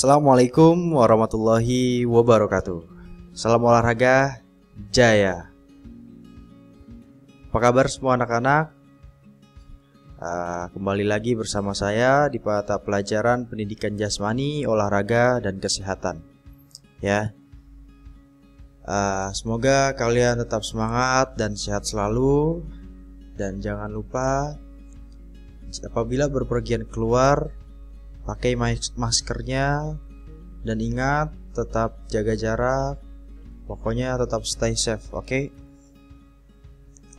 Assalamualaikum warahmatullahi wabarakatuh. Salam olahraga jaya. Apa kabar semua anak-anak? Kembali lagi bersama saya di mata pelajaran pendidikan jasmani, olahraga, dan kesehatan. Ya, semoga kalian tetap semangat dan sehat selalu. Dan jangan lupa apabila berpergian keluar, pakai maskernya, dan ingat tetap jaga jarak. Pokoknya tetap stay safe, oke?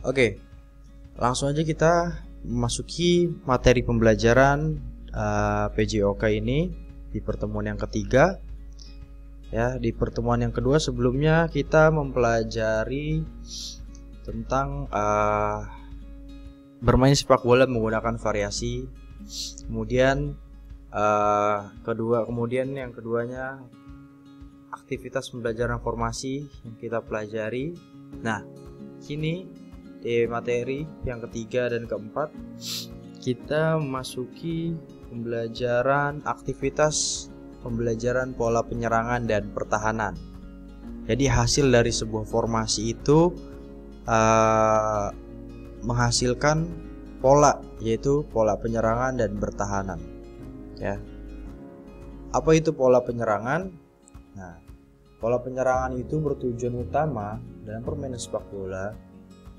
Oke, langsung aja kita memasuki materi pembelajaran PJOK ini di pertemuan yang ketiga. Ya, di pertemuan yang kedua sebelumnya kita mempelajari tentang bermain sepak bola menggunakan variasi. Kemudian yang keduanya aktivitas pembelajaran formasi yang kita pelajari. Nah, kini di materi yang ketiga dan keempat kita memasuki aktivitas pembelajaran pola penyerangan dan pertahanan. Jadi hasil dari sebuah formasi itu menghasilkan pola, yaitu pola penyerangan dan pertahanan. Ya. Apa itu pola penyerangan? Nah, pola penyerangan itu bertujuan utama dalam permainan sepak bola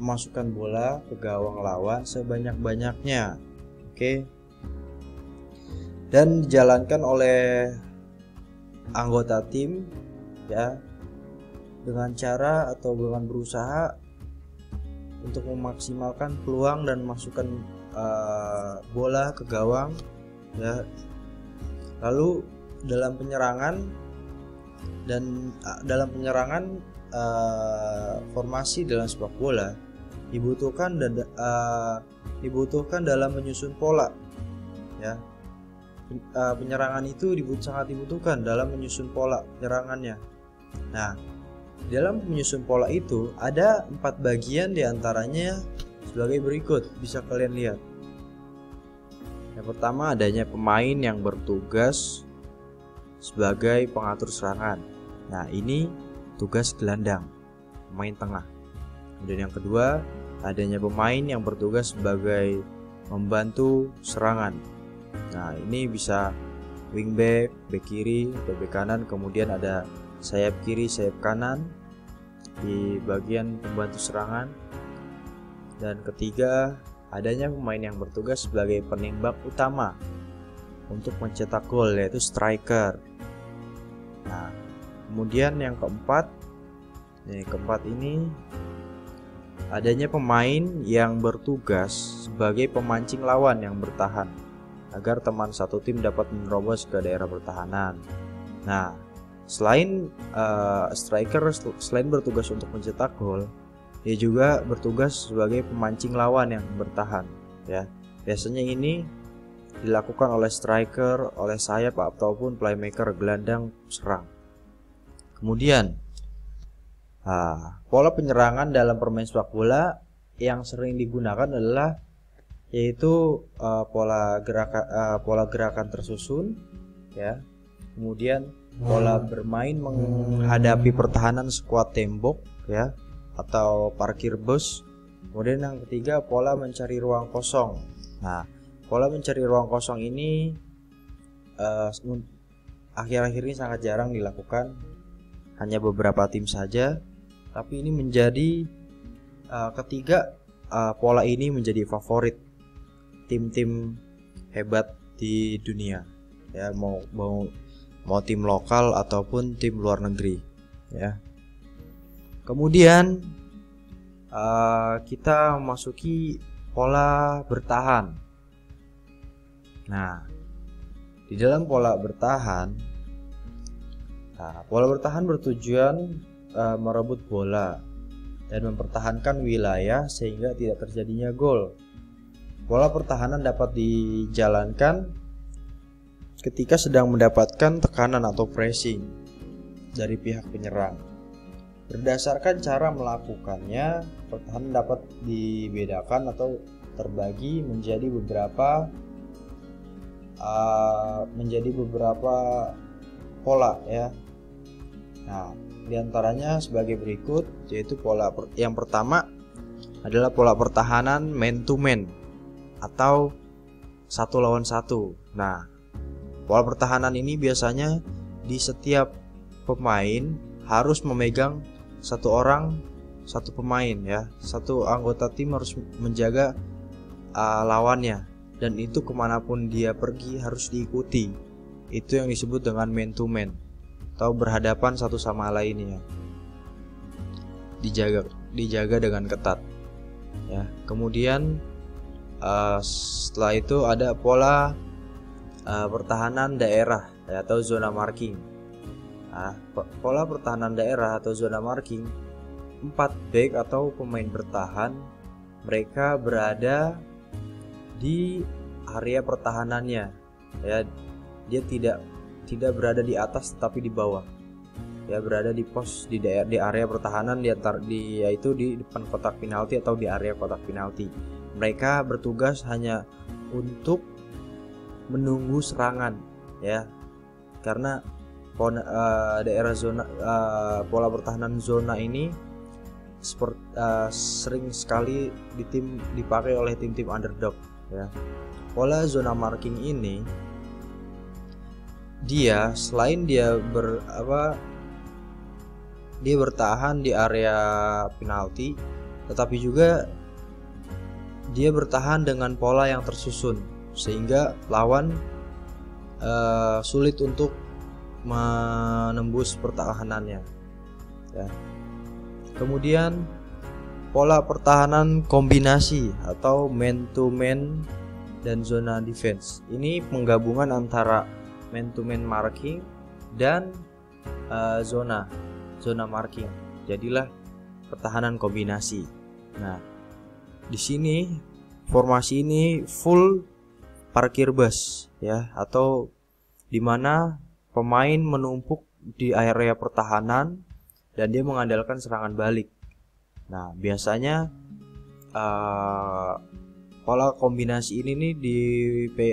memasukkan bola ke gawang lawan sebanyak-banyaknya. Oke. Dan dijalankan oleh anggota tim ya dengan cara atau dengan berusaha untuk memaksimalkan peluang dan masukkan bola ke gawang ya. Lalu dalam penyerangan formasi dalam sepak bola dibutuhkan dalam menyusun pola ya. Penyerangan itu sangat dibutuhkan dalam menyusun pola penyerangannya. Nah, dalam menyusun pola itu ada 4 bagian diantaranya sebagai berikut, bisa kalian lihat. Yang pertama, adanya pemain yang bertugas sebagai pengatur serangan. Nah, ini tugas gelandang, pemain tengah. Kemudian yang kedua, adanya pemain yang bertugas sebagai membantu serangan. Nah, ini bisa wingback, bek kiri atau bek kanan. Kemudian ada sayap kiri, sayap kanan di bagian pembantu serangan. Dan ketiga, adanya pemain yang bertugas sebagai penembak utama untuk mencetak gol, yaitu striker. Nah, kemudian yang keempat ini adanya pemain yang bertugas sebagai pemancing lawan yang bertahan agar teman satu tim dapat menerobos ke daerah pertahanan. Nah, selain striker selain bertugas untuk mencetak gol, dia juga bertugas sebagai pemancing lawan yang bertahan ya. Biasanya ini dilakukan oleh striker, oleh sayap ataupun playmaker gelandang serang. Kemudian pola penyerangan dalam permainan sepak bola yang sering digunakan adalah yaitu pola gerakan tersusun ya. Kemudian pola bermain menghadapi pertahanan skuad tembok ya, atau parkir bus. Kemudian yang ketiga, pola mencari ruang kosong. Nah, pola mencari ruang kosong ini akhir-akhir ini sangat jarang dilakukan, hanya beberapa tim saja. Tapi ini menjadi pola ini menjadi favorit tim-tim hebat di dunia ya, mau tim lokal ataupun tim luar negeri ya. Kemudian kita memasuki pola bertahan. Nah, di dalam pola bertahan bertujuan merebut bola dan mempertahankan wilayah sehingga tidak terjadinya gol. Pola pertahanan dapat dijalankan ketika sedang mendapatkan tekanan atau pressing dari pihak penyerang. Berdasarkan cara melakukannya, pertahanan dapat dibedakan atau terbagi menjadi beberapa pola ya. Nah, diantaranya sebagai berikut, yaitu yang pertama adalah pola pertahanan man to man atau 1 lawan 1. Nah, pola pertahanan ini biasanya di setiap pemain harus memegang satu pemain ya, satu anggota tim harus menjaga lawannya, dan itu kemanapun dia pergi harus diikuti. Itu yang disebut dengan man to man atau berhadapan satu sama lainnya, dijaga dengan ketat ya. Kemudian setelah itu ada pola pertahanan daerah ya, atau zona marking. Nah, pola pertahanan daerah atau zona marking, 4 back atau pemain bertahan, mereka berada di area pertahanannya ya. Dia tidak berada di atas tetapi di bawah ya, berada di pos di area pertahanan yaitu di depan kotak penalti atau di area kotak penalti. Mereka bertugas hanya untuk menunggu serangan ya, karena daerah zona pola pertahanan zona ini sering sekali dipakai oleh tim-tim underdog ya. Pola zona marking ini selain dia bertahan di area penalti, tetapi juga dia bertahan dengan pola yang tersusun sehingga lawan sulit untuk menembus pertahanannya ya. Kemudian pola pertahanan kombinasi atau man to man dan zona defense. Ini penggabungan antara man to man marking dan zona marking. Jadilah pertahanan kombinasi. Nah, di sini formasi ini full parkir bus ya, atau di mana pemain menumpuk di area pertahanan dan dia mengandalkan serangan balik. Nah, biasanya pola kombinasi ini nih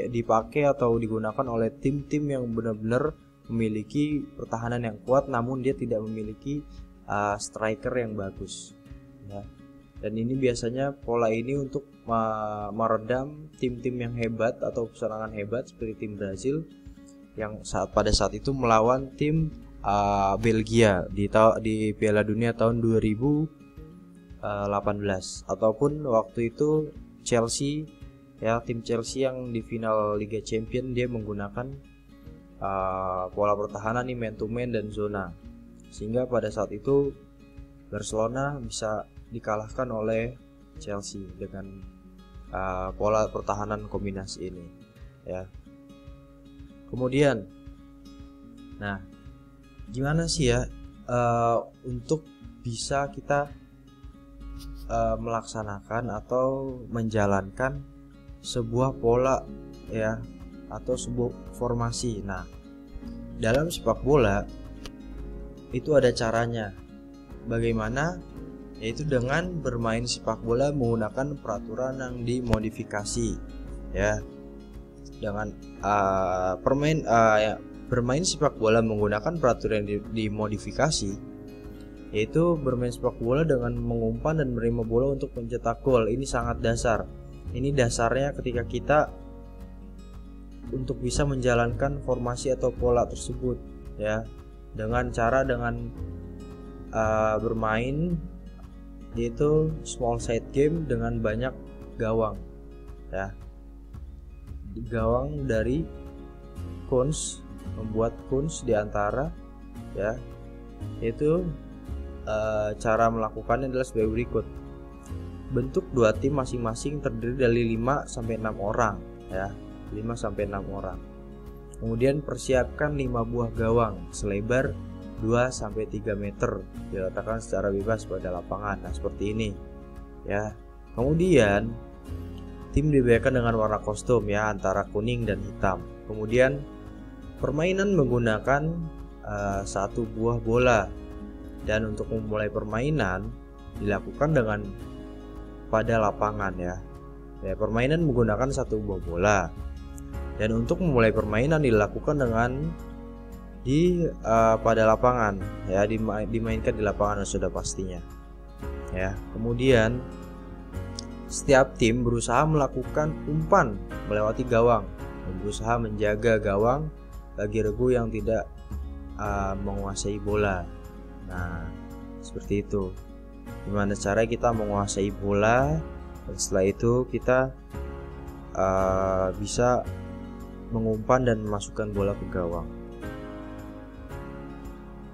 dipakai atau digunakan oleh tim-tim yang benar-benar memiliki pertahanan yang kuat, namun dia tidak memiliki striker yang bagus ya. Dan ini biasanya pola ini untuk meredam tim-tim yang hebat atau serangan hebat seperti tim Brazil yang pada saat itu melawan tim Belgia di Piala Dunia tahun 2018, ataupun waktu itu Chelsea ya, tim Chelsea yang di final Liga Champions dia menggunakan pola pertahanan nih man to man dan zona, sehingga pada saat itu Barcelona bisa dikalahkan oleh Chelsea dengan pola pertahanan kombinasi ini ya. Kemudian, nah gimana sih ya untuk bisa kita melaksanakan atau menjalankan sebuah pola ya, atau sebuah formasi. Nah, dalam sepak bola itu ada caranya. Bagaimana? Yaitu dengan bermain sepak bola menggunakan peraturan yang dimodifikasi ya. Dengan bermain sepak bola menggunakan peraturan yang dimodifikasi, yaitu bermain sepak bola dengan mengumpan dan menerima bola untuk mencetak gol. Ini sangat dasar. Ini dasarnya ketika kita untuk bisa menjalankan formasi atau pola tersebut ya, dengan bermain yaitu small side game dengan banyak gawang ya. Gawang dari Kunz, membuat Kunz di antara ya. Itu cara melakukannya adalah sebagai berikut. Bentuk dua tim masing-masing terdiri dari 5 sampai 6 orang ya, 5 sampai 6 orang. Kemudian persiapkan 5 buah gawang selebar 2 sampai 3 meter diletakkan secara bebas pada lapangan. Nah, seperti ini ya. Kemudian tim dibedakan dengan warna kostum ya, antara kuning dan hitam. Kemudian permainan menggunakan 1 buah bola, dan untuk memulai permainan dilakukan dengan pada lapangan ya. Permainan menggunakan 1 buah bola, dan untuk memulai permainan dilakukan dengan pada lapangan ya, dimainkan di lapangan sudah pastinya ya. Kemudian setiap tim berusaha melakukan umpan melewati gawang dan berusaha menjaga gawang bagi regu yang tidak menguasai bola. Nah, seperti itu. Gimana cara kita menguasai bola, dan setelah itu kita bisa mengumpan dan memasukkan bola ke gawang.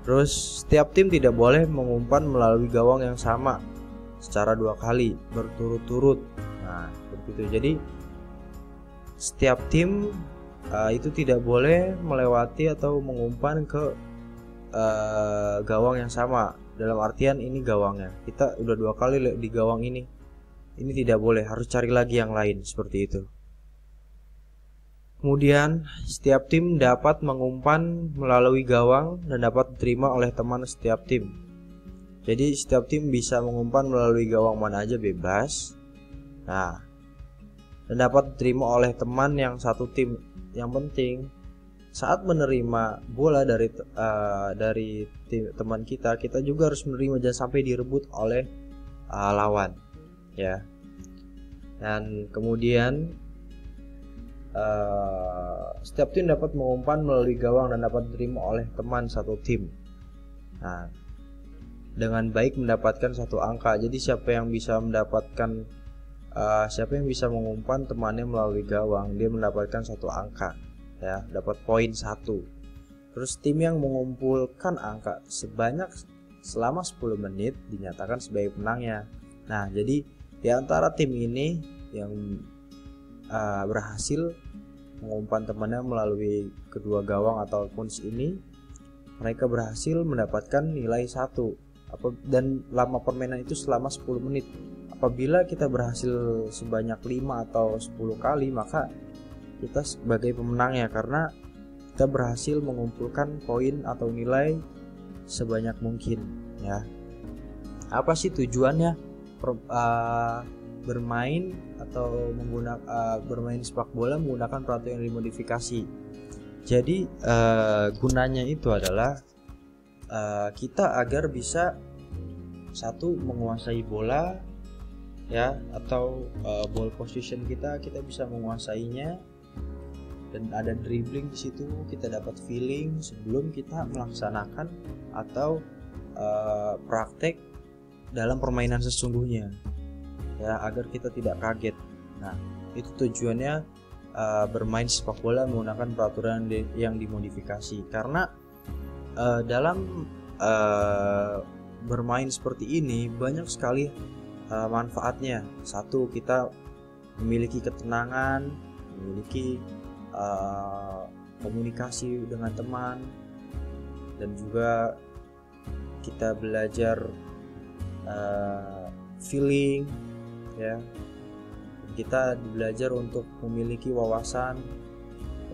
Terus setiap tim tidak boleh mengumpan melalui gawang yang sama secara 2 kali berturut-turut. Nah, seperti itu. Jadi setiap tim itu tidak boleh melewati atau mengumpan ke gawang yang sama. Dalam artian ini gawangnya, kita udah 2 kali di gawang ini tidak boleh, harus cari lagi yang lain, seperti itu. Kemudian setiap tim dapat mengumpan melalui gawang dan dapat diterima oleh teman setiap tim. Jadi setiap tim bisa mengumpan melalui gawang mana aja bebas. Nah, dan dapat diterima oleh teman yang satu tim. Yang penting saat menerima bola dari teman kita juga harus menerima, jangan sampai direbut oleh lawan ya. Dan kemudian setiap tim dapat mengumpan melalui gawang dan dapat diterima oleh teman satu tim. Nah, dengan baik mendapatkan 1 angka. Jadi siapa yang bisa mengumpan temannya melalui gawang, dia mendapatkan 1 angka ya, dapat poin 1. Terus tim yang mengumpulkan angka sebanyak selama 10 menit dinyatakan sebagai penangnya. Nah, jadi di antara tim ini yang berhasil mengumpan temannya melalui kedua gawang ataupun ini, mereka berhasil mendapatkan nilai 1. Dan lama permainan itu selama 10 menit. Apabila kita berhasil sebanyak 5 atau 10 kali, maka kita sebagai pemenangnya, karena kita berhasil mengumpulkan poin atau nilai sebanyak mungkin ya. Apa sih tujuannya bermain atau bermain sepak bola menggunakan peraturan yang dimodifikasi? Jadi gunanya itu adalah kita agar bisa satu menguasai bola ya, atau ball position kita bisa menguasainya, dan ada dribbling di situ, kita dapat feeling sebelum kita melaksanakan atau praktek dalam permainan sesungguhnya ya, agar kita tidak kaget. Nah, itu tujuannya bermain sepak bola menggunakan peraturan yang dimodifikasi, karena dalam bermain seperti ini banyak sekali manfaatnya. 1, kita memiliki ketenangan, memiliki komunikasi dengan teman, dan juga kita belajar feeling ya. Kita belajar untuk memiliki wawasan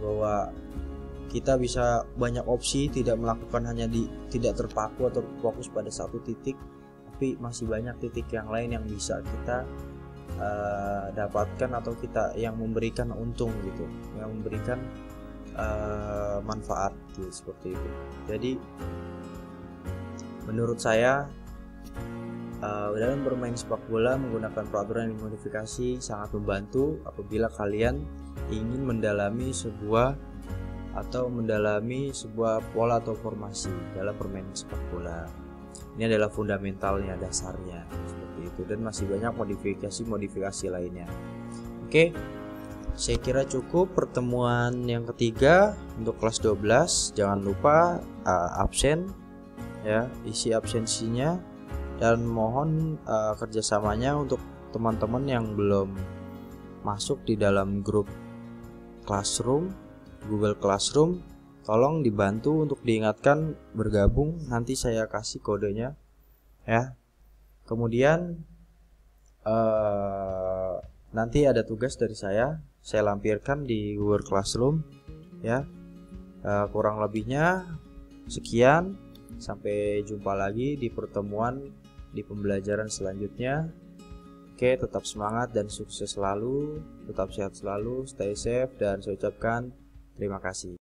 bahwa kita bisa banyak opsi, tidak melakukan tidak terpaku atau fokus pada satu titik, tapi masih banyak titik yang lain yang bisa kita dapatkan atau kita yang memberikan untung gitu, yang memberikan manfaat gitu, seperti itu. Jadi menurut saya dalam bermain sepak bola menggunakan peraturan yang dimodifikasi sangat membantu apabila kalian ingin mendalami sebuah pola atau formasi dalam permainan sepak bola. Ini adalah fundamentalnya, dasarnya seperti itu, dan masih banyak modifikasi lainnya. Oke, saya kira cukup pertemuan yang ketiga untuk kelas 12. Jangan lupa absen ya, isi absensinya, dan mohon kerjasamanya untuk teman-teman yang belum masuk di dalam grup Classroom, Google Classroom, tolong dibantu untuk diingatkan bergabung. Nanti saya kasih kodenya ya. Kemudian nanti ada tugas dari saya lampirkan di Google Classroom ya. Kurang lebihnya sekian, sampai jumpa lagi di pertemuan di pembelajaran selanjutnya. Oke, tetap semangat dan sukses selalu, tetap sehat selalu, stay safe, dan saya ucapkan terima kasih.